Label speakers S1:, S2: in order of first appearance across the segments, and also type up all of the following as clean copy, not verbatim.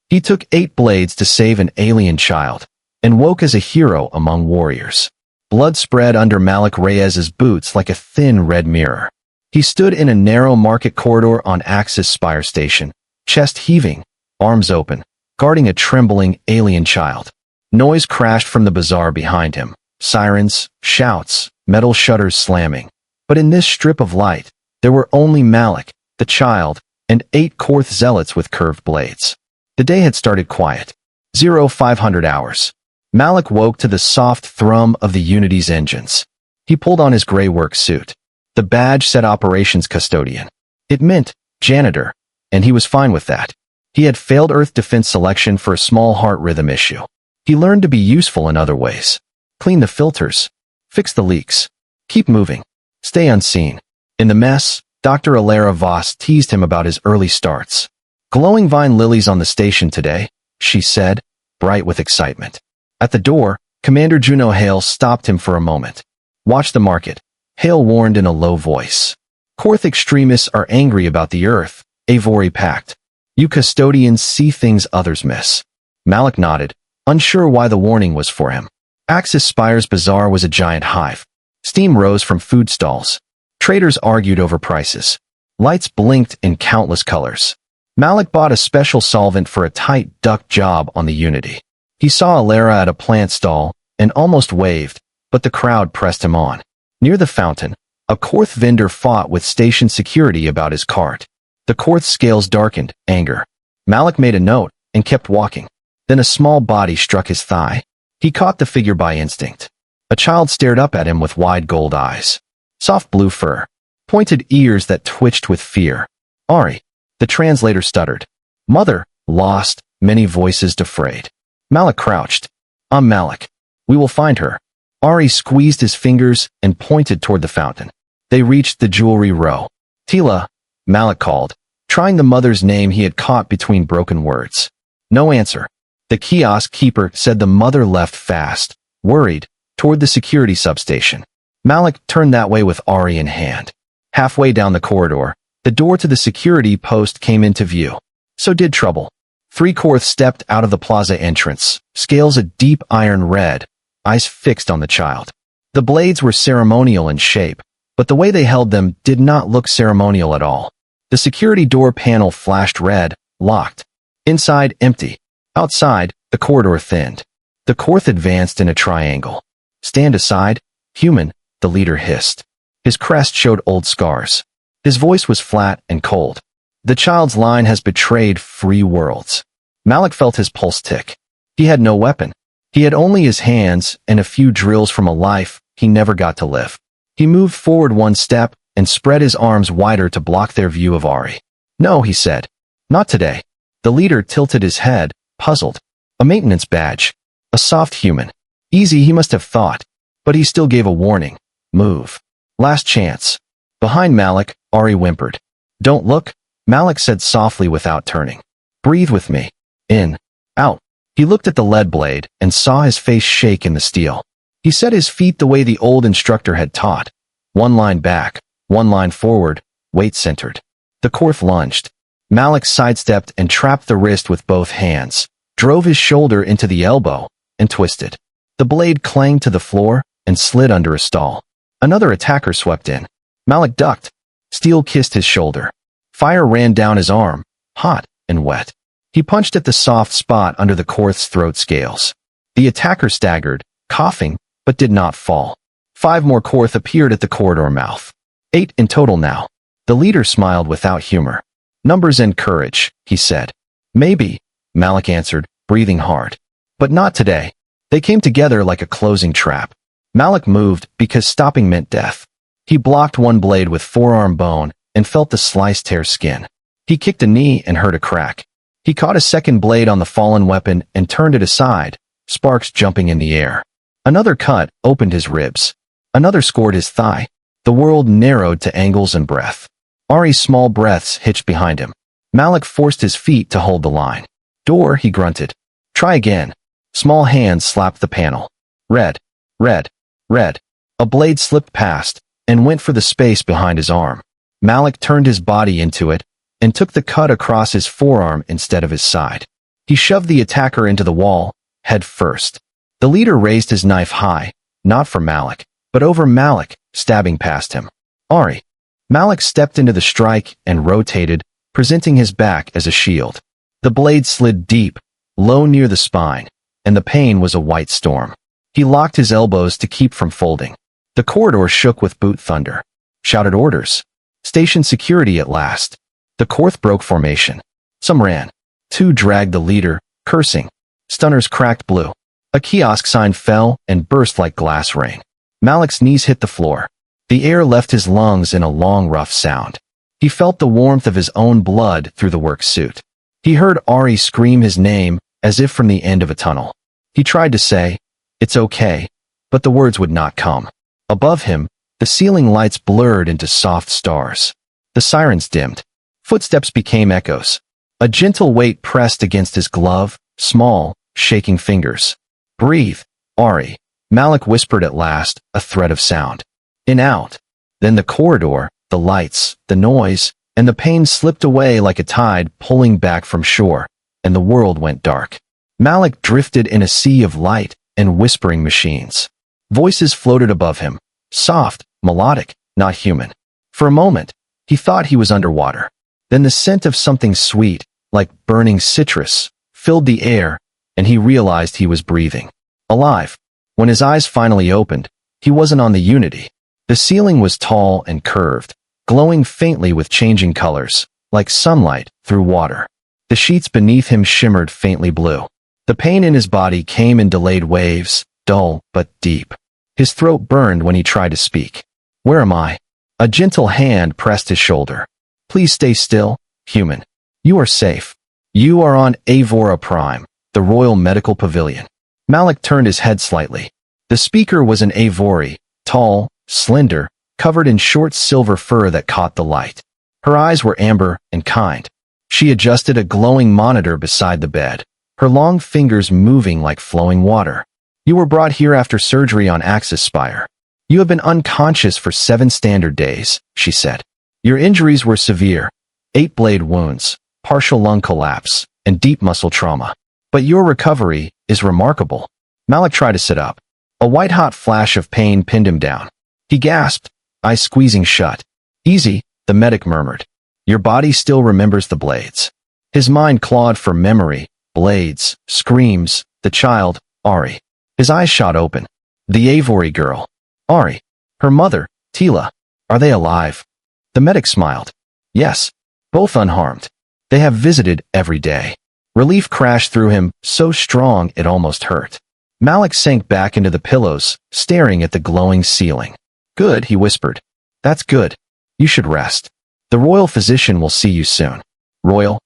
S1: He took 8 blades to save an alien child, and woke as a hero among warriors. Blood spread under Malik Reyes's boots like a thin red mirror. He stood in a narrow market corridor on Axis Spire Station, chest heaving, arms open, guarding a trembling alien child. Noise crashed from the bazaar behind him. Sirens, shouts, metal shutters slamming. But in this strip of light, there were only Malik, the child, and 8 Korth zealots with curved blades. The day had started quiet. 0500 hours. Malik woke to the soft thrum of the Unity's engines. He pulled on his gray work suit. The badge said Operations Custodian. It meant janitor, and he was fine with that. He had failed Earth Defense Selection for a small heart rhythm issue. He learned to be useful in other ways. Clean the filters. Fix the leaks. Keep moving. Stay unseen. In the mess, Dr. Alara Voss teased him about his early starts. Glowing vine lilies on the station today, she said, bright with excitement. At the door, Commander Juno Hale stopped him for a moment. Watch the market, Hale warned in a low voice. Korth extremists are angry about the Earth, Avori Pact. You custodians see things others miss. Malik nodded, unsure why the warning was for him. Axis Spire's bazaar was a giant hive. Steam rose from food stalls. Traders argued over prices. Lights blinked in countless colors. Malik bought a special solvent for a tight duck job on the Unity. He saw Alara at a plant stall and almost waved, but the crowd pressed him on. Near the fountain, a Korth vendor fought with station security about his cart. The Korth scales darkened, anger. Malik made a note and kept walking. Then a small body struck his thigh. He caught the figure by instinct. A child stared up at him with wide gold eyes. Soft blue fur. Pointed ears that twitched with fear. Ari. The translator stuttered. Mother, lost, many voices defrayed. Malik crouched. I'm Malik. We will find her. Ari squeezed his fingers and pointed toward the fountain. They reached the jewelry row. Tila, Malik called, trying the mother's name he had caught between broken words. No answer. The kiosk keeper said the mother left fast, worried, toward the security substation. Malik turned that way with Ari in hand. Halfway down the corridor, the door to the security post came into view. So did trouble. 3 Korth stepped out of the plaza entrance, scales a deep iron red, eyes fixed on the child. The blades were ceremonial in shape, but the way they held them did not look ceremonial at all. The security door panel flashed red, locked. Inside, empty. Outside, the corridor thinned. The Korth advanced in a triangle. Stand aside, human, the leader hissed. His crest showed old scars. His voice was flat and cold. The child's line has betrayed free worlds. Malik felt his pulse tick. He had no weapon. He had only his hands and a few drills from a life he never got to live. He moved forward 1 step and spread his arms wider to block their view of Ari. No, he said. Not today. The leader tilted his head, puzzled. A maintenance badge. A soft human. Easy, he must have thought. But he still gave a warning. Move. Last chance. Behind Malik, Ari whimpered. Don't look, Malik said softly without turning. Breathe with me. In. Out. He looked at the lead blade and saw his face shake in the steel. He set his feet the way the old instructor had taught. 1 line back, 1 line forward, weight centered. The Korth lunged. Malik sidestepped and trapped the wrist with both hands, drove his shoulder into the elbow, and twisted. The blade clanged to the floor and slid under a stall. Another attacker swept in. Malik ducked. Steel kissed his shoulder. Fire ran down his arm, hot and wet. He punched at the soft spot under the Korth's throat scales. The attacker staggered, coughing, but did not fall. 5 more Korth appeared at the corridor mouth. 8 in total now. The leader smiled without humor. Numbers and courage, he said. Maybe, Malik answered, breathing hard. But not today. They came together like a closing trap. Malik moved because stopping meant death. He blocked 1 blade with forearm bone and felt the slice tear skin. He kicked a knee and heard a crack. He caught a second blade on the fallen weapon and turned it aside, sparks jumping in the air. Another cut opened his ribs. Another scored his thigh. The world narrowed to angles and breath. Ari's small breaths hitched behind him. Malik forced his feet to hold the line. Door, he grunted. Try again. Small hands slapped the panel. Red, red, red. A blade slipped past and went for the space behind his arm. Malik turned his body into it and took the cut across his forearm instead of his side. He shoved the attacker into the wall, head first. The leader raised his knife high, not for Malik, but over Malik, stabbing past him. Ari. Malik stepped into the strike and rotated, presenting his back as a shield. The blade slid deep, low near the spine, and the pain was a white storm. He locked his elbows to keep from folding. The corridor shook with boot thunder. Shouted orders. Station security at last. The Korth broke formation. Some ran. Two dragged the leader, cursing. Stunners cracked blue. A kiosk sign fell and burst like glass rain. Malik's knees hit the floor. The air left his lungs in a long, rough sound. He felt the warmth of his own blood through the work suit. He heard Ari scream his name as if from the end of a tunnel. He tried to say, "It's okay," but the words would not come. Above him, the ceiling lights blurred into soft stars. The sirens dimmed. Footsteps became echoes. A gentle weight pressed against his glove, small, shaking fingers. "Breathe, Ari," Malik whispered at last, a thread of sound. In out. Then the corridor, the lights, the noise, and the pain slipped away like a tide pulling back from shore, and the world went dark. Malik drifted in a sea of light and whispering machines. Voices floated above him, soft, melodic, not human. For a moment, he thought he was underwater. Then the scent of something sweet, like burning citrus, filled the air, and he realized he was breathing. Alive. When his eyes finally opened, he wasn't on the Unity. The ceiling was tall and curved, glowing faintly with changing colors, like sunlight through water. The sheets beneath him shimmered faintly blue. The pain in his body came in delayed waves, dull but deep. His throat burned when he tried to speak. "Where am I?" A gentle hand pressed his shoulder. "Please stay still, human. You are safe. You are on Avora Prime, the Royal Medical Pavilion." Malik turned his head slightly. The speaker was an Avori, tall, slender, covered in short silver fur that caught the light. Her eyes were amber and kind. She adjusted a glowing monitor beside the bed, her long fingers moving like flowing water. "You were brought here after surgery on Axis Spire. You have been unconscious for 7 standard days," she said. "Your injuries were severe, 8 blade wounds, partial lung collapse, and deep muscle trauma. But your recovery is remarkable." Malik tried to sit up. A white-hot flash of pain pinned him down. He gasped, eyes squeezing shut. "Easy," the medic murmured. "Your body still remembers the blades." His mind clawed for memory, blades, screams, the child, Ari. His eyes shot open. The Avori girl. Ari. Her mother, Tila. Are they alive? The medic smiled. "Yes. Both unharmed. They have visited every day." Relief crashed through him, so strong it almost hurt. Malik sank back into the pillows, staring at the glowing ceiling. "Good," he whispered. "That's good. You should rest. The royal physician will see you soon." "Royal?"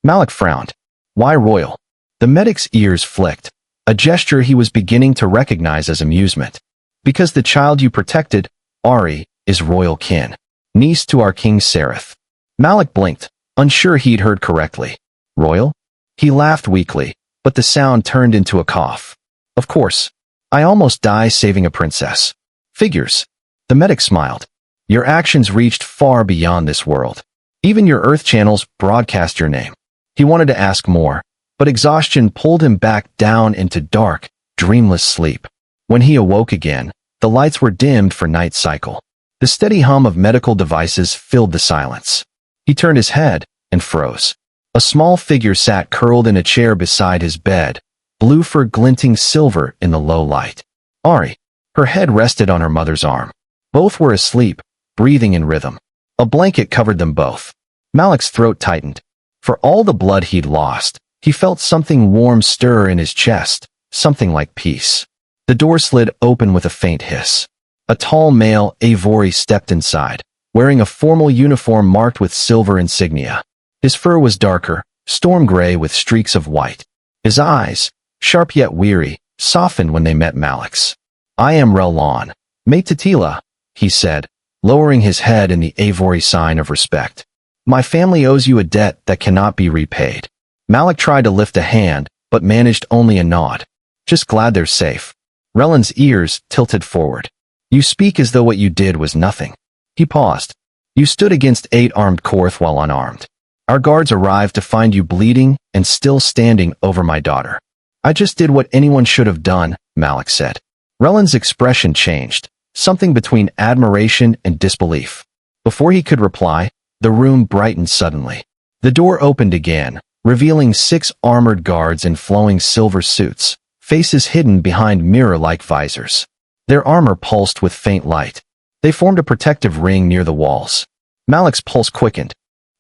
S1: Malik frowned. "Why royal?" The medic's ears flicked, a gesture he was beginning to recognize as amusement. "Because the child you protected, Ari, is royal kin. Niece to our King Sereth." Malik blinked, unsure he'd heard correctly. "Royal?" He laughed weakly, but the sound turned into a cough. "Of course. I almost die saving a princess." "Figures." The medic smiled. "Your actions reached far beyond this world. Even your Earth channels broadcast your name." He wanted to ask more, but exhaustion pulled him back down into dark, dreamless sleep. When he awoke again, the lights were dimmed for night cycle. The steady hum of medical devices filled the silence. He turned his head and froze. A small figure sat curled in a chair beside his bed, blue fur glinting silver in the low light. Ari. Her head rested on her mother's arm. Both were asleep, breathing in rhythm. A blanket covered them both. Malik's throat tightened. For all the blood he'd lost, he felt something warm stir in his chest, something like peace. The door slid open with a faint hiss. A tall male Avori stepped inside, wearing a formal uniform marked with silver insignia. His fur was darker, storm gray with streaks of white. His eyes, sharp yet weary, softened when they met Malik's. "I am Relon, mate to Tila," he said, lowering his head in the Avori sign of respect. "My family owes you a debt that cannot be repaid." Malik tried to lift a hand, but managed only a nod. "Just glad they're safe." Relon's ears tilted forward. "You speak as though what you did was nothing." He paused. "You stood against 8 armed Korth while unarmed. Our guards arrived to find you bleeding and still standing over my daughter. I just did what anyone should have done, Malik said. Rellan's expression changed, something between admiration and disbelief. Before he could reply, the room brightened suddenly. The door opened again, revealing 6 armored guards in flowing silver suits, faces hidden behind mirror-like visors. Their armor pulsed with faint light. They formed a protective ring near the walls. Malik's pulse quickened.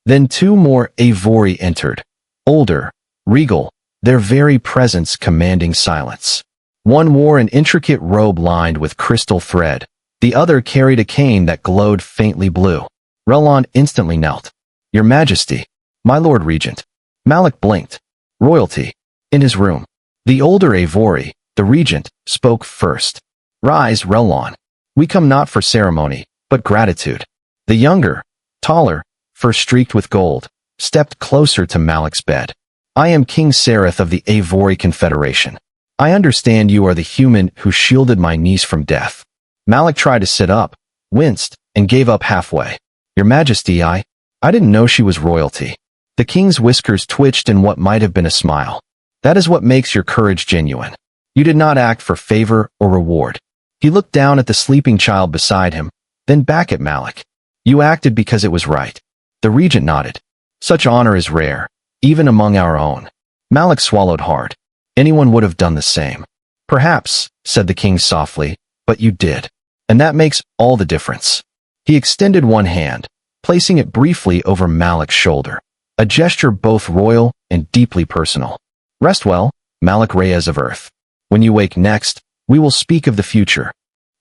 S1: Then 2 more Avori entered, older, regal, their very presence commanding silence. One wore an intricate robe lined with crystal thread. The other carried a cane that glowed faintly blue. Rellan instantly knelt. Your Majesty, my Lord Regent. Malik blinked. Royalty. In his room. The older Avori, the Regent, spoke first. Rise, Rellan. We come not for ceremony, but gratitude. The younger, taller, fur streaked with gold, stepped closer to Malik's bed. I am King Sereth of the Avori Confederation. I understand you are the human who shielded my niece from death. Malik tried to sit up, winced, and gave up halfway. Your Majesty, I didn't know she was royalty. The king's whiskers twitched in what might have been a smile. That is what makes your courage genuine. You did not act for favor or reward. He looked down at the sleeping child beside him, then back at Malik. You acted because it was right. The regent nodded. Such honor is rare, even among our own. Malik swallowed hard. Anyone would have done the same. Perhaps, said the king softly, but you did. And that makes all the difference. He extended one hand, placing it briefly over Malik's shoulder, a gesture both royal and deeply personal. Rest well, Malik Reyes of Earth. When you wake next, we will speak of the future.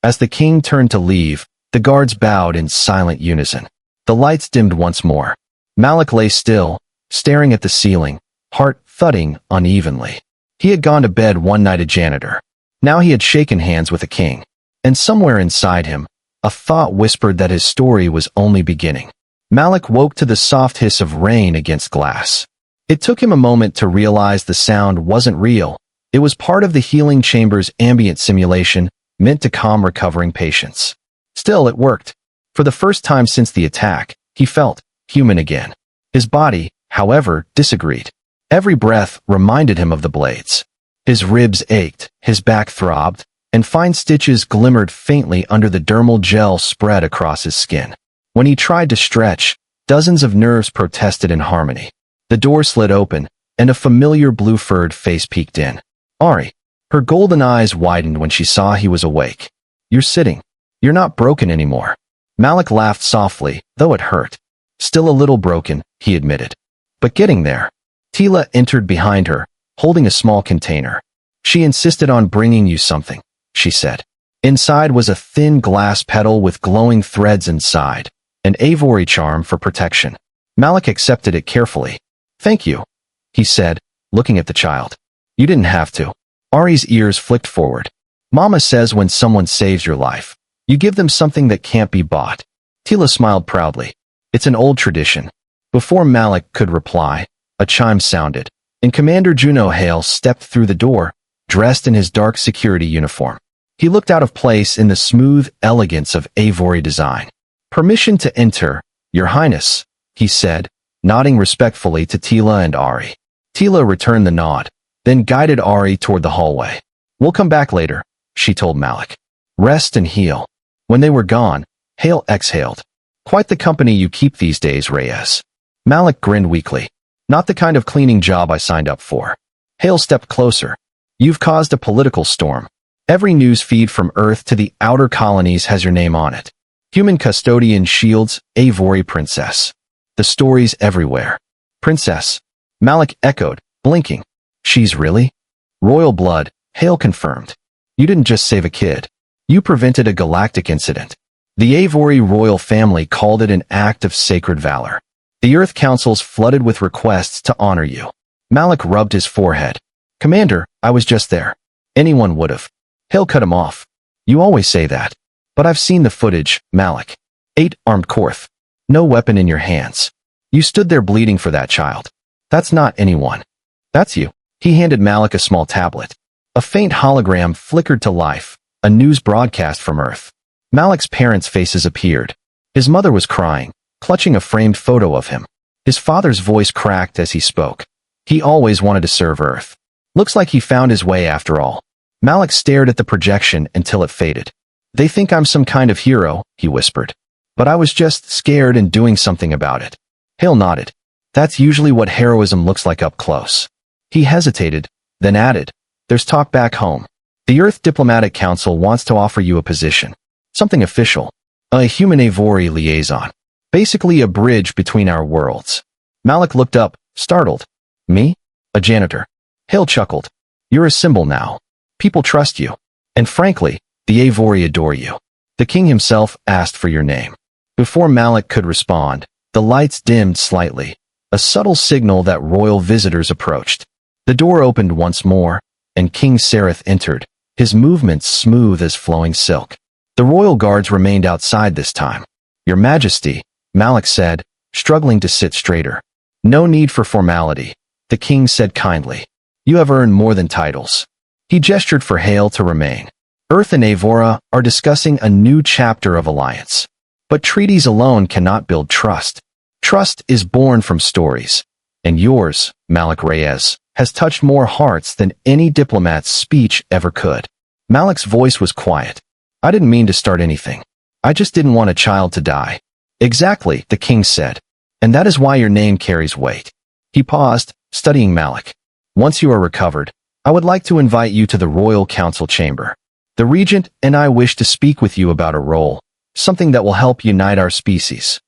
S1: As the king turned to leave, the guards bowed in silent unison. The lights dimmed once more. Malik lay still, staring at the ceiling, heart thudding unevenly. He had gone to bed one night a janitor. Now he had shaken hands with a king. And somewhere inside him, a thought whispered that his story was only beginning. Malik woke to the soft hiss of rain against glass. It took him a moment to realize the sound wasn't real. It was part of the healing chamber's ambient simulation, meant to calm recovering patients. Still, it worked. For the first time since the attack, he felt human again. His body, however, disagreed. Every breath reminded him of the blades. His ribs ached, his back throbbed, and fine stitches glimmered faintly under the dermal gel spread across his skin. When he tried to stretch, dozens of nerves protested in harmony. The door slid open, and a familiar blue-furred face peeked in. Ari. Her golden eyes widened when she saw he was awake. You're sitting. You're not broken anymore. Malik laughed softly, though it hurt. Still a little broken, he admitted. But getting there. Tila entered behind her, holding a small container. She insisted on bringing you something, she said. Inside was a thin glass petal with glowing threads inside, an Avori charm for protection. Malik accepted it carefully. Thank you, he said, looking at the child. You didn't have to. Ari's ears flicked forward. Mama says when someone saves your life, you give them something that can't be bought. Tila smiled proudly. It's an old tradition. Before Malik could reply, a chime sounded, and Commander Juno Hale stepped through the door, dressed in his dark security uniform. He looked out of place in the smooth elegance of Avori design. Permission to enter, Your Highness, he said, nodding respectfully to Tila and Ari. Tila returned the nod, then guided Ari toward the hallway. We'll come back later, she told Malik. Rest and heal. When they were gone, Hale exhaled. Quite the company you keep these days, Reyes. Malik grinned weakly. Not the kind of cleaning job I signed up for. Hale stepped closer. You've caused a political storm. Every news feed from Earth to the outer colonies has your name on it. Human custodian shields, Avori princess. The stories everywhere. Princess. Malik echoed, blinking. She's really? Royal blood, Hale confirmed. You didn't just save a kid. You prevented a galactic incident. The Avori royal family called it an act of sacred valor. The Earth Councils flooded with requests to honor you. Malik rubbed his forehead. Commander, I was just there. Anyone would have. Hale cut him off. You always say that. But I've seen the footage, Malik. 8 armed Korth. No weapon in your hands. You stood there bleeding for that child. That's not anyone. That's you. He handed Malik a small tablet. A faint hologram flickered to life, a news broadcast from Earth. Malik's parents' faces appeared. His mother was crying, clutching a framed photo of him. His father's voice cracked as he spoke. He always wanted to serve Earth. Looks like he found his way after all. Malik stared at the projection until it faded. They think I'm some kind of hero, he whispered. But I was just scared and doing something about it. Hale nodded. That's usually what heroism looks like up close. He hesitated, then added, there's talk back home. The Earth Diplomatic Council wants to offer you a position. Something official. A human-Avori liaison. Basically a bridge between our worlds. Malik looked up, startled. Me? A janitor. Hale chuckled. You're a symbol now. People trust you. And frankly, the Avori adore you. The king himself asked for your name. Before Malik could respond, the lights dimmed slightly, a subtle signal that royal visitors approached. The door opened once more, and King Sereth entered, his movements smooth as flowing silk. The royal guards remained outside this time. Your Majesty, Malik said, struggling to sit straighter. No need for formality, the king said kindly. You have earned more than titles. He gestured for Hale to remain. Earth and Avora are discussing a new chapter of alliance. But treaties alone cannot build trust. Trust is born from stories. And yours, Malik Reyes, has touched more hearts than any diplomat's speech ever could. Malik's voice was quiet. I didn't mean to start anything. I just didn't want a child to die. Exactly, the king said. And that is why your name carries weight. He paused, studying Malik. Once you are recovered, I would like to invite you to the Royal Council chamber. The regent and I wish to speak with you about a role, something that will help unite our species.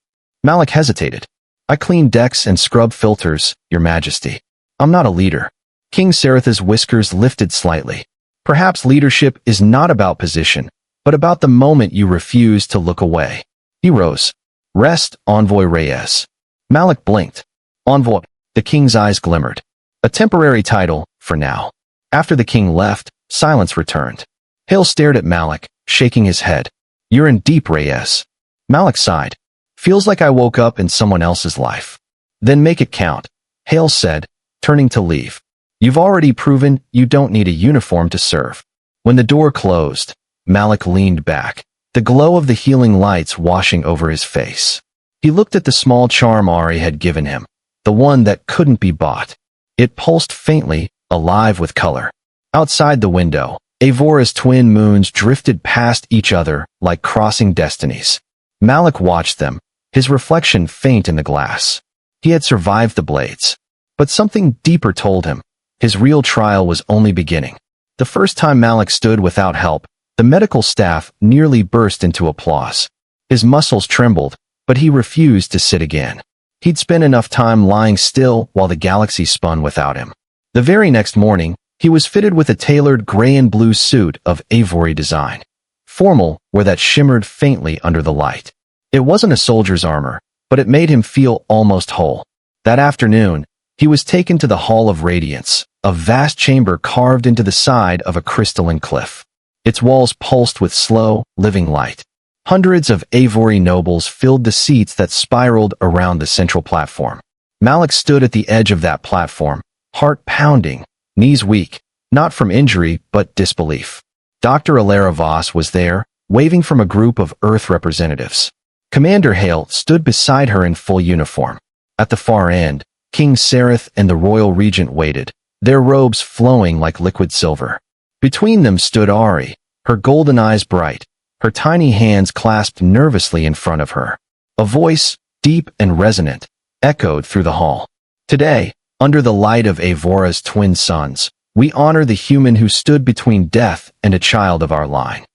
S1: Malik hesitated. I clean decks and scrub filters, your majesty. I'm not a leader. King Sereth's whiskers lifted slightly. Perhaps leadership is not about position, but about the moment you refuse to look away. He rose. Rest, Envoy Reyes. Malik blinked. Envoy. The king's eyes glimmered. A temporary title, for now. After the king left, silence returned. Hale stared at Malik, shaking his head. You're in deep, Reyes. Malik sighed. Feels like I woke up in someone else's life. Then make it count, Hale said, turning to leave. You've already proven you don't need a uniform to serve. When the door closed, Malik leaned back, the glow of the healing lights washing over his face. He looked at the small charm Ari had given him, the one that couldn't be bought. It pulsed faintly, alive with color. Outside the window, Avora's twin moons drifted past each other like crossing destinies. Malik watched them, his reflection faint in the glass. He had survived the blades. But something deeper told him. His real trial was only beginning. The first time Malik stood without help, the medical staff nearly burst into applause. His muscles trembled, but he refused to sit again. He'd spent enough time lying still while the galaxy spun without him. The very next morning, he was fitted with a tailored gray and blue suit of Avori design. Formal, where that shimmered faintly under the light. It wasn't a soldier's armor, but it made him feel almost whole. That afternoon, he was taken to the Hall of Radiance, a vast chamber carved into the side of a crystalline cliff. Its walls pulsed with slow, living light. Hundreds of Avori nobles filled the seats that spiraled around the central platform. Malik stood at the edge of that platform, heart pounding, knees weak, not from injury but disbelief. Dr. Alara Voss was there, waving from a group of Earth representatives. Commander Hale stood beside her in full uniform. At the far end, King Sereth and the royal regent waited, their robes flowing like liquid silver. Between them stood Ari, her golden eyes bright, her tiny hands clasped nervously in front of her. A voice, deep and resonant, echoed through the hall. Today, under the light of Avora's twin sons, we honor the human who stood between death and a child of our line.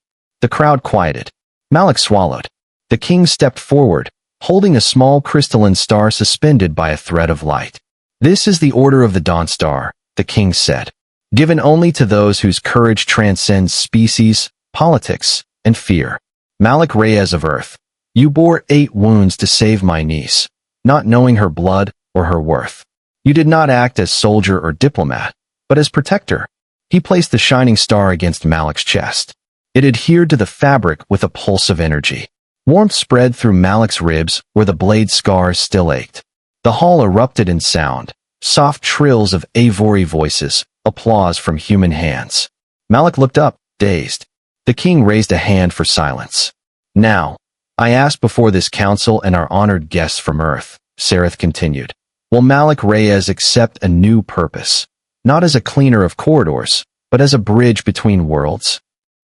S1: The crowd quieted. Malik swallowed. The king stepped forward, holding a small crystalline star suspended by a thread of light. This is the Order of the Dawn Star, the king said, given only to those whose courage transcends species, politics, and fear. Malik Reyes of Earth, you bore 8 wounds to save my niece, not knowing her blood or her worth. You did not act as soldier or diplomat, but as protector. He placed the shining star against Malik's chest. It adhered to the fabric with a pulse of energy. Warmth spread through Malik's ribs where the blade scars still ached. The hall erupted in sound, soft trills of Avori voices, applause from human hands. Malik looked up, dazed. The king raised a hand for silence. Now, I ask before this council and our honored guests from Earth, Sareth continued, will Malik Reyes accept a new purpose, not as a cleaner of corridors, but as a bridge between worlds?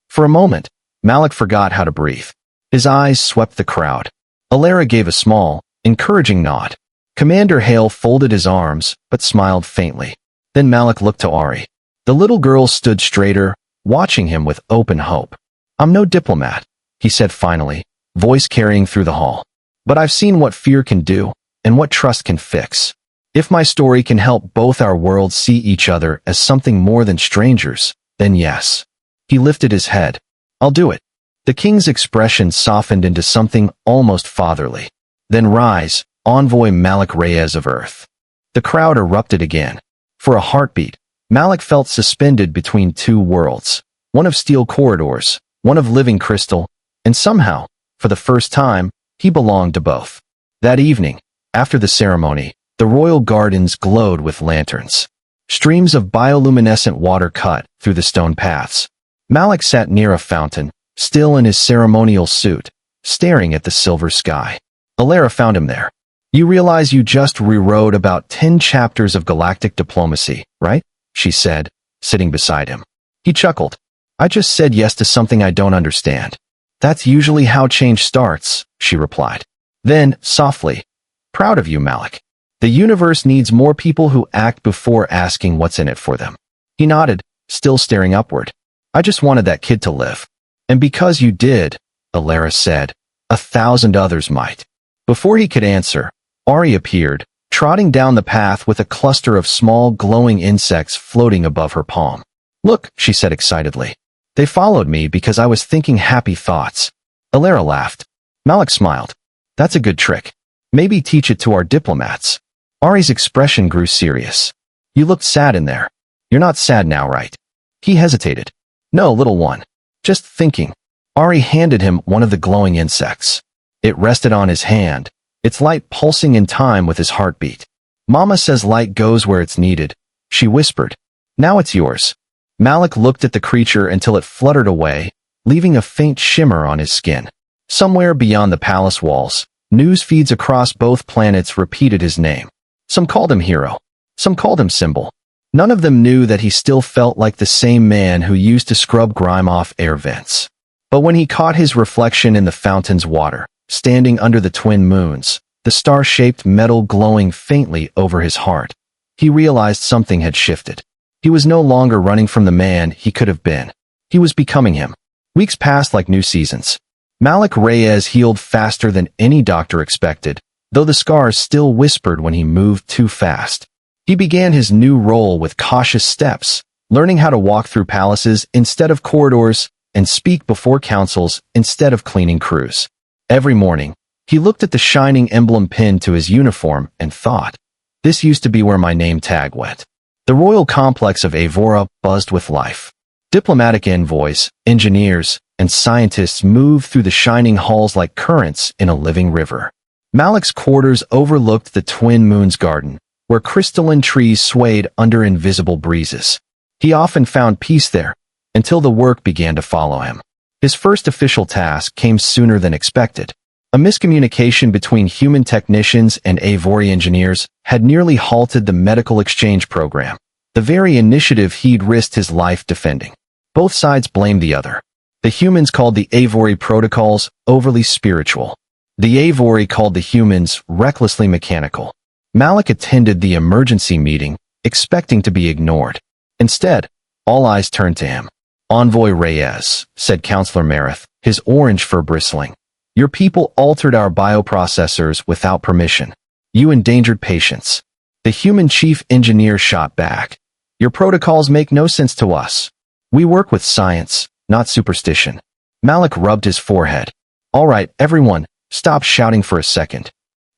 S1: For a moment, Malik forgot how to breathe. His eyes swept the crowd. Alara gave a small, encouraging nod. Commander Hale folded his arms, but smiled faintly. Then Malik looked to Ari. The little girl stood straighter, watching him with open hope. I'm no diplomat, he said finally, voice carrying through the hall. But I've seen what fear can do, and what trust can fix. If my story can help both our worlds see each other as something more than strangers, then yes. He lifted his head. I'll do it. The king's expression softened into something almost fatherly. Then rise, envoy Malik Reyes of Earth. The crowd erupted again. For a heartbeat, Malik felt suspended between two worlds, one of steel corridors, one of living crystal, and somehow, for the first time, he belonged to both. That evening, after the ceremony, the royal gardens glowed with lanterns. Streams of bioluminescent water cut through the stone paths. Malik sat near a fountain, still in his ceremonial suit, staring at the silver sky. Alara found him there. You realize you just rewrote about 10 chapters of galactic diplomacy, right? She said, sitting beside him. He chuckled. I just said yes to something I don't understand. That's usually how change starts, she replied. Then, softly, proud of you, Malik. The universe needs more people who act before asking what's in it for them. He nodded, still staring upward. I just wanted that kid to live. And because you did, Alara said, 1,000 others might. Before he could answer, Ari appeared, trotting down the path with a cluster of small glowing insects floating above her palm. Look, she said excitedly. They followed me because I was thinking happy thoughts. Alara laughed. Malik smiled. That's a good trick. Maybe teach it to our diplomats. Ari's expression grew serious. You looked sad in there. You're not sad now, right? He hesitated. No, little one. Just thinking. Ari handed him one of the glowing insects. It rested on his hand, its light pulsing in time with his heartbeat. Mama says light goes where it's needed, she whispered. Now it's yours. Malik looked at the creature until it fluttered away, leaving a faint shimmer on his skin. Somewhere beyond the palace walls, news feeds across both planets repeated his name. Some called him hero. Some called him symbol. None of them knew that he still felt like the same man who used to scrub grime off air vents. But when he caught his reflection in the fountain's water, standing under the twin moons, the star-shaped metal glowing faintly over his heart, he realized something had shifted. He was no longer running from the man he could have been. He was becoming him. Weeks passed like new seasons. Malik Reyes healed faster than any doctor expected, though the scars still whispered when he moved too fast. He began his new role with cautious steps, learning how to walk through palaces instead of corridors and speak before councils instead of cleaning crews. Every morning, he looked at the shining emblem pinned to his uniform and thought, this used to be where my name tag went. The royal complex of Avora buzzed with life. Diplomatic envoys, engineers, and scientists moved through the shining halls like currents in a living river. Malik's quarters overlooked the Twin Moons Garden, where crystalline trees swayed under invisible breezes. He often found peace there, until the work began to follow him. His first official task came sooner than expected. A miscommunication between human technicians and Avori engineers had nearly halted the medical exchange program, the very initiative he'd risked his life defending. Both sides blamed the other. The humans called the Avori protocols overly spiritual. The Avori called the humans recklessly mechanical. Malik attended the emergency meeting, expecting to be ignored. Instead, all eyes turned to him. Envoy Reyes, said Counselor Marith, his orange fur bristling. Your people altered our bioprocessors without permission. You endangered patients. The human chief engineer shot back. Your protocols make no sense to us. We work with science, not superstition. Malik rubbed his forehead. All right, everyone, stop shouting for a second.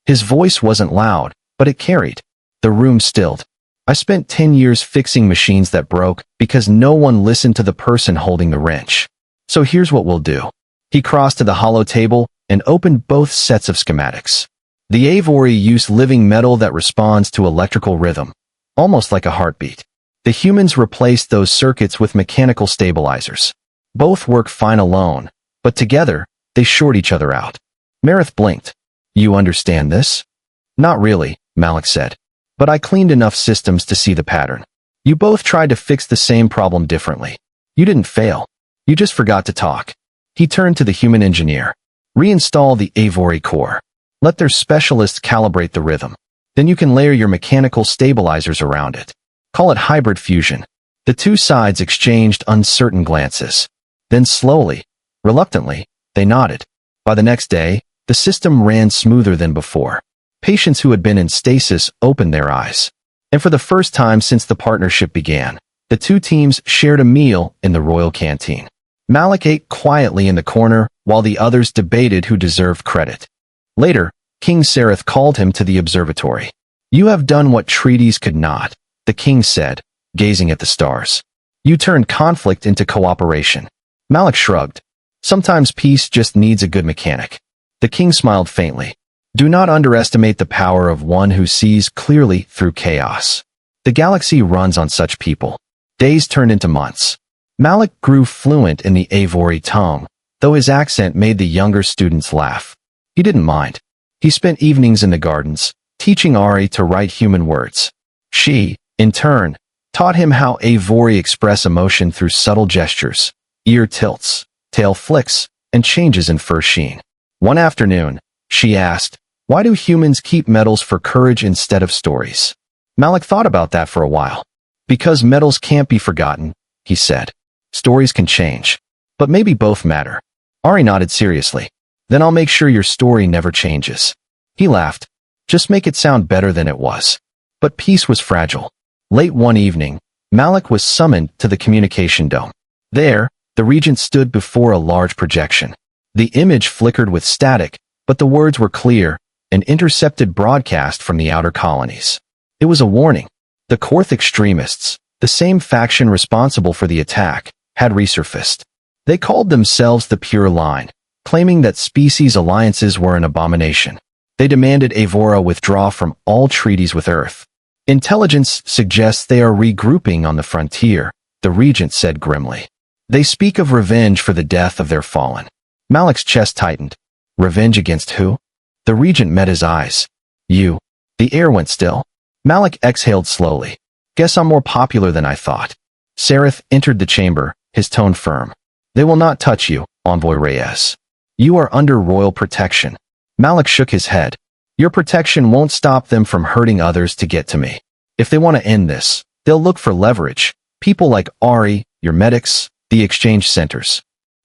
S1: His voice wasn't loud, but it carried. The room stilled. I spent 10 years fixing machines that broke because no one listened to the person holding the wrench. So here's what we'll do. He crossed to the hollow table and opened both sets of schematics. The Avori use living metal that responds to electrical rhythm, almost like a heartbeat. The humans replaced those circuits with mechanical stabilizers. Both work fine alone, but together, they short each other out. Marith blinked. You understand this? Not really, Malik said. But I cleaned enough systems to see the pattern. You both tried to fix the same problem differently. You didn't fail. You just forgot to talk. He turned to the human engineer. Reinstall the Avori core. Let their specialists calibrate the rhythm. Then you can layer your mechanical stabilizers around it. Call it hybrid fusion. The two sides exchanged uncertain glances. Then slowly, reluctantly, they nodded. By the next day, the system ran smoother than before. Patients who had been in stasis opened their eyes. And for the first time since the partnership began, the two teams shared a meal in the royal canteen. Malik ate quietly in the corner while the others debated who deserved credit. Later, King Sareth called him to the observatory. You have done what treaties could not, the king said, gazing at the stars. You turned conflict into cooperation. Malik shrugged. Sometimes peace just needs a good mechanic. The king smiled faintly. Do not underestimate the power of one who sees clearly through chaos. The galaxy runs on such people. Days turned into months. Malik grew fluent in the Avori tongue, though his accent made the younger students laugh. He didn't mind. He spent evenings in the gardens, teaching Ari to write human words. She, in turn, taught him how Avori express emotion through subtle gestures, ear tilts, tail flicks, and changes in fur sheen. One afternoon, she asked, why do humans keep medals for courage instead of stories? Malik thought about that for a while. Because medals can't be forgotten, he said. Stories can change. But maybe both matter. Ari nodded seriously. Then I'll make sure your story never changes. He laughed. Just make it sound better than it was. But peace was fragile. Late one evening, Malik was summoned to the communication dome. There, the regent stood before a large projection. The image flickered with static, but the words were clear, an intercepted broadcast from the outer colonies. It was a warning. The Korth extremists, the same faction responsible for the attack, had resurfaced. They called themselves the Pure Line, claiming that species alliances were an abomination. They demanded Avora withdraw from all treaties with Earth. Intelligence suggests they are regrouping on the frontier, the regent said grimly. They speak of revenge for the death of their fallen. Malik's chest tightened. Revenge against who? The regent met his eyes. You. The air went still. Malik exhaled slowly. Guess I'm more popular than I thought. Sareth entered the chamber, his tone firm. They will not touch you, Envoy Reyes. You are under royal protection. Malik shook his head. Your protection won't stop them from hurting others to get to me. If they want to end this, they'll look for leverage. People like Ari, your medics, the exchange centers.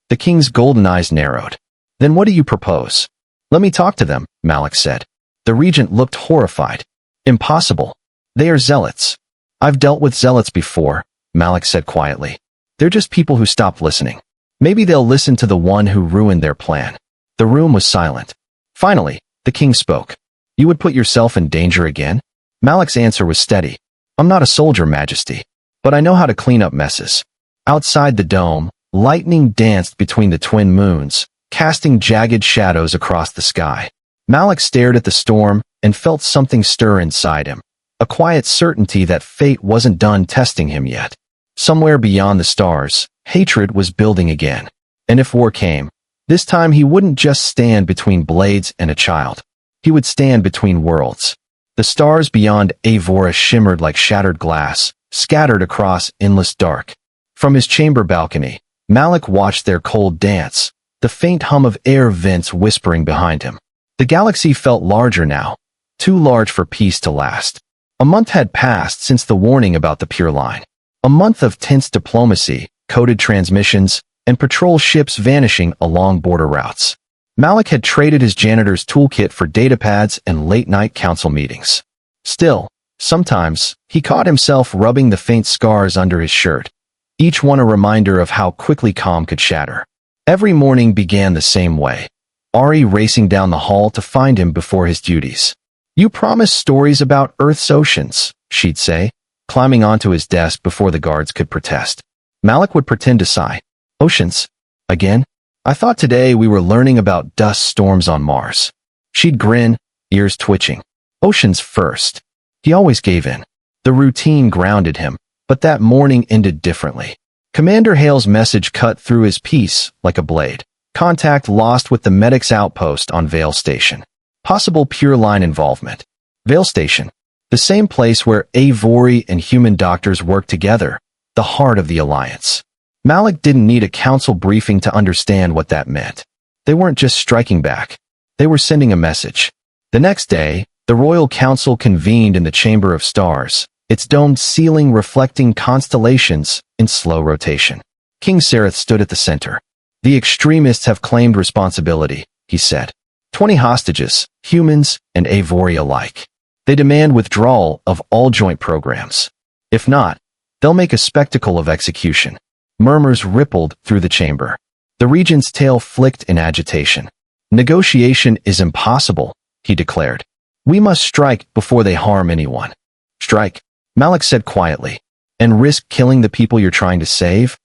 S1: The king's golden eyes narrowed. Then what do you propose? Let me talk to them, Malik said. The regent looked horrified. Impossible. They are zealots. I've dealt with zealots before, Malik said quietly. They're just people who stopped listening. Maybe they'll listen to the one who ruined their plan. The room was silent. Finally, the king spoke. You would put yourself in danger again? Malik's answer was steady. I'm not a soldier, Majesty, but I know how to clean up messes. Outside the dome, lightning danced between the twin moons, casting jagged shadows across the sky. Malik stared at the storm and felt something stir inside him, a quiet certainty that fate wasn't done testing him yet. Somewhere beyond the stars, hatred was building again. And if war came, this time he wouldn't just stand between blades and a child. He would stand between worlds. The stars beyond Avora shimmered like shattered glass, scattered across endless dark. From his chamber balcony, Malik watched their cold dance, the faint hum of air vents whispering behind him. The galaxy felt larger now, too large for peace to last. A month had passed since the warning about the Pure Line. A month of tense diplomacy, coded transmissions, and patrol ships vanishing along border routes. Malik had traded his janitor's toolkit for datapads and late-night council meetings. Still, sometimes, he caught himself rubbing the faint scars under his shirt, each one a reminder of how quickly calm could shatter. Every morning began the same way, Ari racing down the hall to find him before his duties. You promised stories about Earth's oceans, she'd say, climbing onto his desk before the guards could protest. Malik would pretend to sigh. Oceans? Again? I thought today we were learning about dust storms on Mars. She'd grin, ears twitching. Oceans first. He always gave in. The routine grounded him, but that morning ended differently. Commander Hale's message cut through his peace like a blade. Contact lost with the medics outpost on Vale Station. Possible Pure Line involvement. Vale Station. The same place where Avori and human doctors work together, the heart of the Alliance. Malik didn't need a council briefing to understand what that meant. They weren't just striking back. They were sending a message. The next day, the Royal Council convened in the Chamber of Stars, its domed ceiling reflecting constellations in slow rotation. King Sareth stood at the center. The extremists have claimed responsibility, he said. 20 hostages, humans and Avori alike. They demand withdrawal of all joint programs. If not, they'll make a spectacle of execution. Murmurs rippled through the chamber. The regent's tail flicked in agitation. Negotiation is impossible, he declared. We must strike before they harm anyone. Strike, Malik said quietly, and risk killing the people you're trying to save?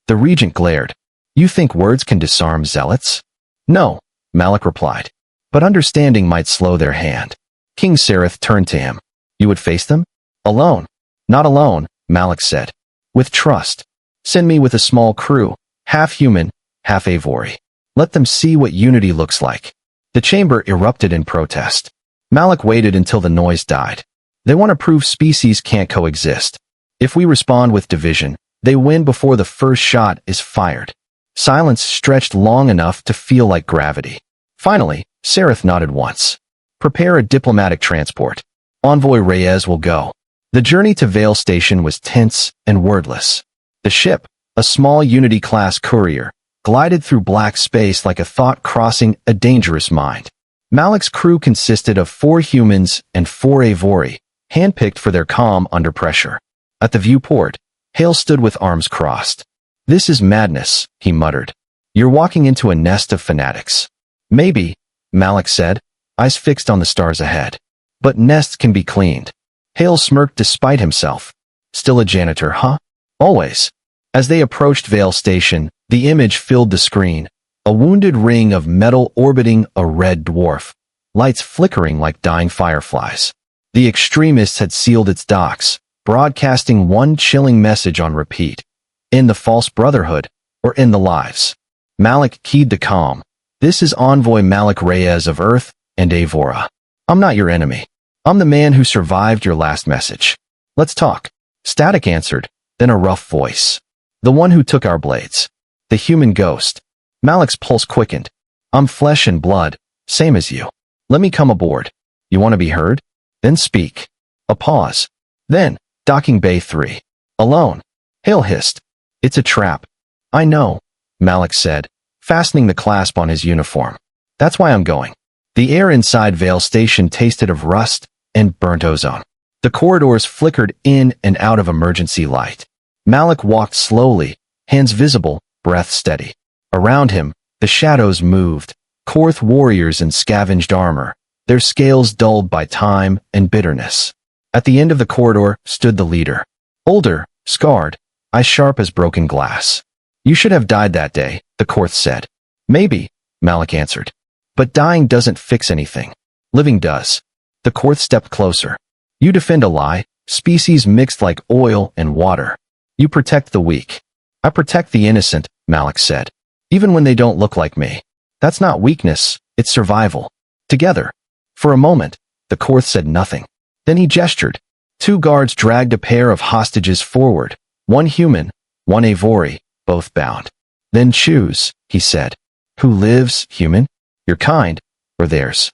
S1: The regent glared. You think words can disarm zealots? No, Malik replied. But understanding might slow their hand. King Sareth turned to him. You would face them? Alone. Not alone, Malik said. With trust. Send me with a small crew, half human, half Avori. Let them see what unity looks like. The chamber erupted in protest. Malik waited until the noise died. They want to prove species can't coexist. If we respond with division, they win before the first shot is fired. Silence stretched long enough to feel like gravity. Finally, Sareth nodded once. Prepare a diplomatic transport. Envoy Reyes will go. The journey to Vale Station was tense and wordless. The ship, a small Unity-class courier, glided through black space like a thought crossing a dangerous mind. Malik's crew consisted of 4 humans and 4 Avori, handpicked for their calm under pressure. At the viewport, Hale stood with arms crossed. This is madness, he muttered. You're walking into a nest of fanatics. Maybe, Malik said, eyes fixed on the stars ahead. But nests can be cleaned. Hale smirked despite himself. Still a janitor, huh? Always. As they approached Vale Station, the image filled the screen. A wounded ring of metal orbiting a red dwarf. Lights flickering like dying fireflies. The extremists had sealed its docks, broadcasting one chilling message on repeat. In the false brotherhood, or in the lives. Malik keyed the comm. This is Envoy Malik Reyes of Earth and Avora. I'm not your enemy. I'm the man who survived your last message. Let's talk. Static answered, then a rough voice. The one who took our blades. The human ghost. Malik's pulse quickened. I'm flesh and blood, same as you. Let me come aboard. You want to be heard? Then speak. A pause. Then, docking bay 3. Alone. Hale hissed. It's a trap. I know, Malik said, fastening the clasp on his uniform. That's why I'm going. The air inside Vale Station tasted of rust and burnt ozone. The corridors flickered in and out of emergency light. Malik walked slowly, hands visible, breath steady. Around him, the shadows moved, Korth warriors in scavenged armor, their scales dulled by time and bitterness. At the end of the corridor stood the leader. Older, scarred, eyes sharp as broken glass. You should have died that day, the Korth said. Maybe, Malik answered. But dying doesn't fix anything. Living does. The Korth stepped closer. You defend a lie, species mixed like oil and water. You protect the weak. I protect the innocent, Malik said. Even when they don't look like me. That's not weakness, it's survival. Together. For a moment, the Korth said nothing. Then he gestured. 2 guards dragged a pair of hostages forward. 1 human, 1 Avori, both bound. Then choose, he said. Who lives, human? Your kind, or theirs?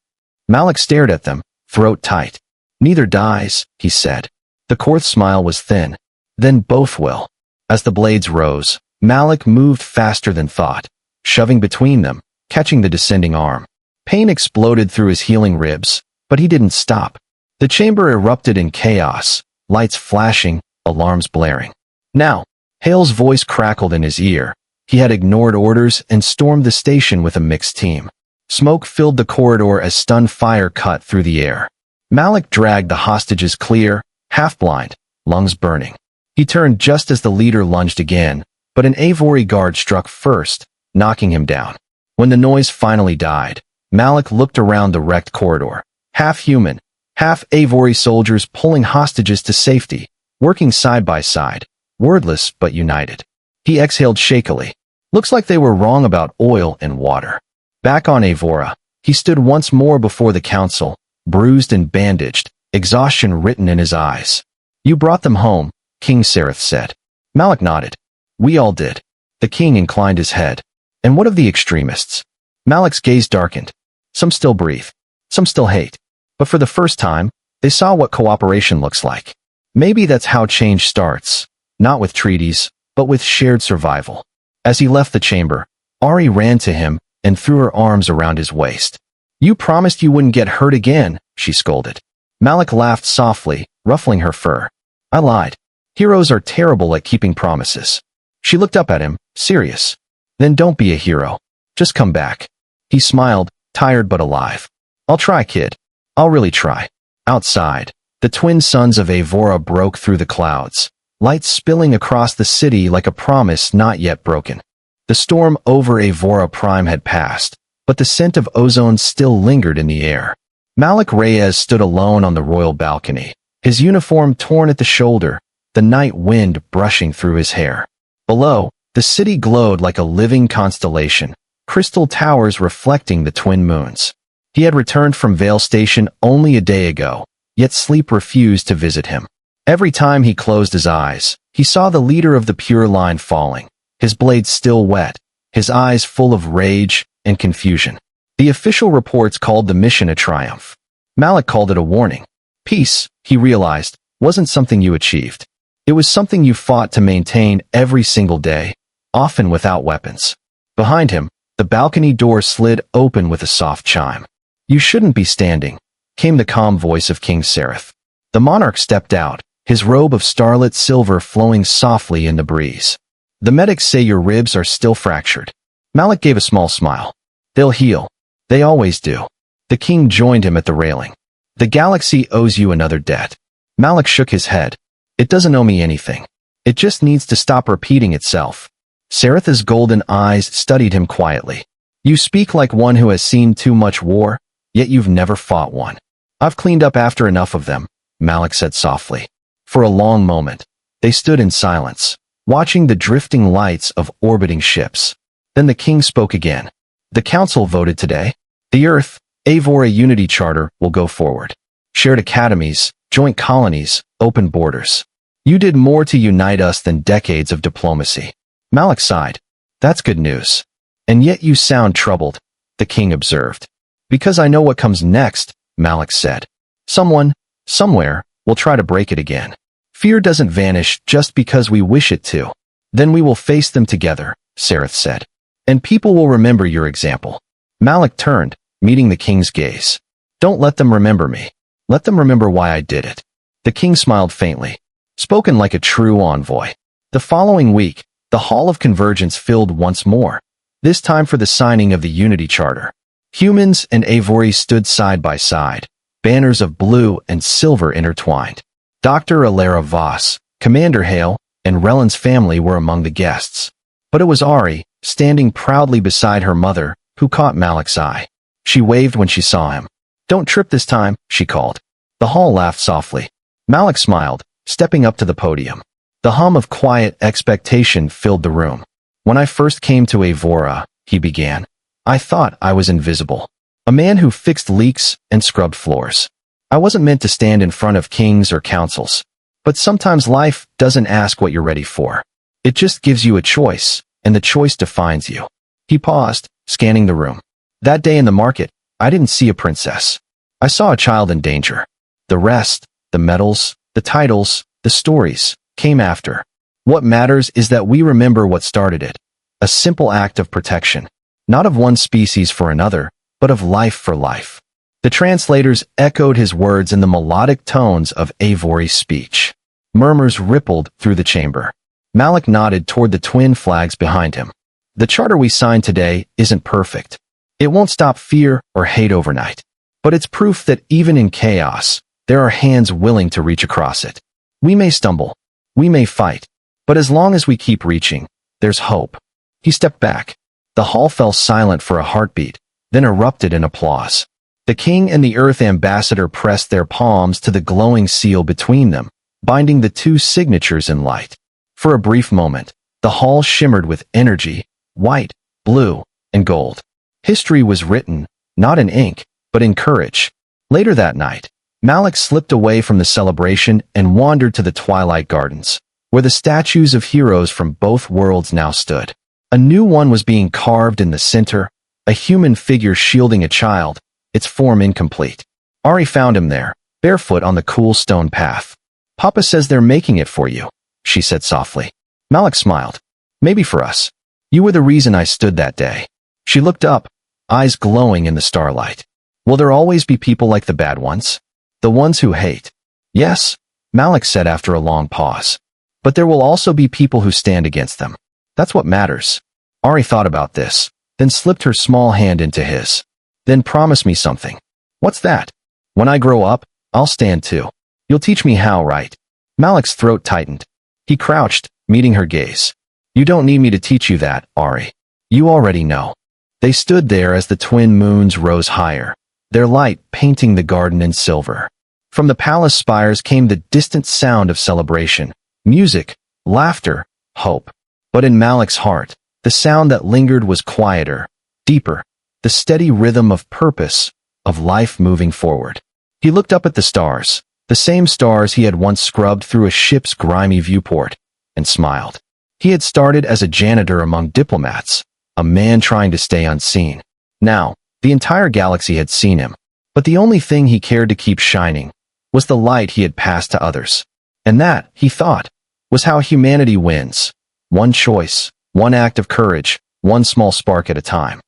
S1: Malik stared at them, throat tight. Neither dies, he said. The Korth's smile was thin. Then both will. As the blades rose, Malik moved faster than thought, shoving between them, catching the descending arm. Pain exploded through his healing ribs, but he didn't stop. The chamber erupted in chaos, lights flashing, alarms blaring. Now, Hale's voice crackled in his ear. He had ignored orders and stormed the station with a mixed team. Smoke filled the corridor as stun fire cut through the air. Malik dragged the hostages clear, half-blind, lungs burning. He turned just as the leader lunged again, but an Avori guard struck first, knocking him down. When the noise finally died, Malik looked around the wrecked corridor. Half human, half Avori soldiers pulling hostages to safety, working side by side, wordless but united. He exhaled shakily. Looks like they were wrong about oil and water. Back on Avora, he stood once more before the council, bruised and bandaged, exhaustion written in his eyes. "You brought them home," King Sereth said. Malik nodded. "We all did." The king inclined his head. "And what of the extremists?" Malik's gaze darkened. "Some still breathe. Some still hate. But for the first time, they saw what cooperation looks like. Maybe that's how change starts. Not with treaties, but with shared survival." As he left the chamber, Ari ran to him and threw her arms around his waist. "You promised you wouldn't get hurt again," she scolded. Malik laughed softly, ruffling her fur. "I lied. Heroes are terrible at keeping promises." She looked up at him, serious. "Then don't be a hero. Just come back." He smiled, tired but alive. "I'll try, kid. I'll really try." Outside, the twin suns of Avora broke through the clouds, lights spilling across the city like a promise not yet broken. The storm over Avora Prime had passed, but the scent of ozone still lingered in the air. Malik Reyes stood alone on the royal balcony, his uniform torn at the shoulder, the night wind brushing through his hair. Below, the city glowed like a living constellation, crystal towers reflecting the twin moons. He had returned from Vale Station only a day ago, yet sleep refused to visit him. Every time he closed his eyes, he saw the leader of the Pure Line falling, his blade still wet, his eyes full of rage and confusion. The official reports called the mission a triumph. Malik called it a warning. Peace, he realized, wasn't something you achieved. It was something you fought to maintain every single day, often without weapons. Behind him, the balcony door slid open with a soft chime. "You shouldn't be standing," came the calm voice of King Sereth. The monarch stepped out, his robe of starlit silver flowing softly in the breeze. "The medics say your ribs are still fractured." Malik gave a small smile. "They'll heal. They always do." The king joined him at the railing. "The galaxy owes you another debt." Malik shook his head. "It doesn't owe me anything. It just needs to stop repeating itself." Sereth's golden eyes studied him quietly. "You speak like one who has seen too much war, yet you've never fought one." "I've cleaned up after enough of them," Malik said softly. For a long moment, they stood in silence, watching the drifting lights of orbiting ships. Then the king spoke again. "The council voted today. The Earth, Avora Unity Charter will go forward. Shared academies, joint colonies, open borders. You did more to unite us than decades of diplomacy." Malik sighed. "That's good news. And yet you sound troubled," the king observed. "Because I know what comes next," Malik said. "Someone, somewhere, will try to break it again. Fear doesn't vanish just because we wish it to. Then we will face them together," Sereth said. "And people will remember your example." Malik turned, meeting the king's gaze. "Don't let them remember me. Let them remember why I did it." The king smiled faintly. Spoken like a true envoy. The following week, the Hall of Convergence filled once more, this time for the signing of the Unity Charter. Humans and Avori stood side by side, banners of blue and silver intertwined. Dr. Alara Voss, Commander Hale, and Rellen's family were among the guests. But it was Ari, standing proudly beside her mother, who caught Malik's eye. She waved when she saw him. "Don't trip this time," she called. The hall laughed softly. Malik smiled, stepping up to the podium. The hum of quiet expectation filled the room. "When I first came to Avora," he began, "I thought I was invisible. A man who fixed leaks and scrubbed floors. I wasn't meant to stand in front of kings or councils. But sometimes life doesn't ask what you're ready for. It just gives you a choice, and the choice defines you." He paused, scanning the room. "That day in the market, I didn't see a princess. I saw a child in danger. The rest, the medals, the titles, the stories, came after. What matters is that we remember what started it. A simple act of protection. Not of one species for another, but of life for life." The translators echoed his words in the melodic tones of Avori's speech. Murmurs rippled through the chamber. Malik nodded toward the twin flags behind him. "The charter we signed today isn't perfect. It won't stop fear or hate overnight. But it's proof that even in chaos, there are hands willing to reach across it. We may stumble. We may fight. But as long as we keep reaching, there's hope." He stepped back. The hall fell silent for a heartbeat, then erupted in applause. The king and the Earth ambassador pressed their palms to the glowing seal between them, binding the two signatures in light. For a brief moment, the hall shimmered with energy, white, blue, and gold. History was written, not in ink, but in courage. Later that night, Malik slipped away from the celebration and wandered to the Twilight Gardens, where the statues of heroes from both worlds now stood. A new one was being carved in the center, a human figure shielding a child, its form incomplete. Ari found him there, barefoot on the cool stone path. "Papa says they're making it for you," she said softly. Malik smiled. "Maybe for us. You were the reason I stood that day." She looked up, eyes glowing in the starlight. "Will there always be people like the bad ones? The ones who hate?" "Yes," Malik said after a long pause. "But there will also be people who stand against them. That's what matters." Ari thought about this, then slipped her small hand into his. "Then promise me something." "What's that?" "When I grow up, I'll stand too. You'll teach me how, right?" Malik's throat tightened. He crouched, meeting her gaze. "You don't need me to teach you that, Ari. You already know." They stood there as the twin moons rose higher, their light painting the garden in silver. From the palace spires came the distant sound of celebration, music, laughter, hope. But in Malik's heart, the sound that lingered was quieter, deeper, the steady rhythm of purpose, of life moving forward. He looked up at the stars, the same stars he had once scrubbed through a ship's grimy viewport, and smiled. He had started as a janitor among diplomats, a man trying to stay unseen. Now, the entire galaxy had seen him, but the only thing he cared to keep shining was the light he had passed to others. And that, he thought, was how humanity wins. One choice, one act of courage, one small spark at a time.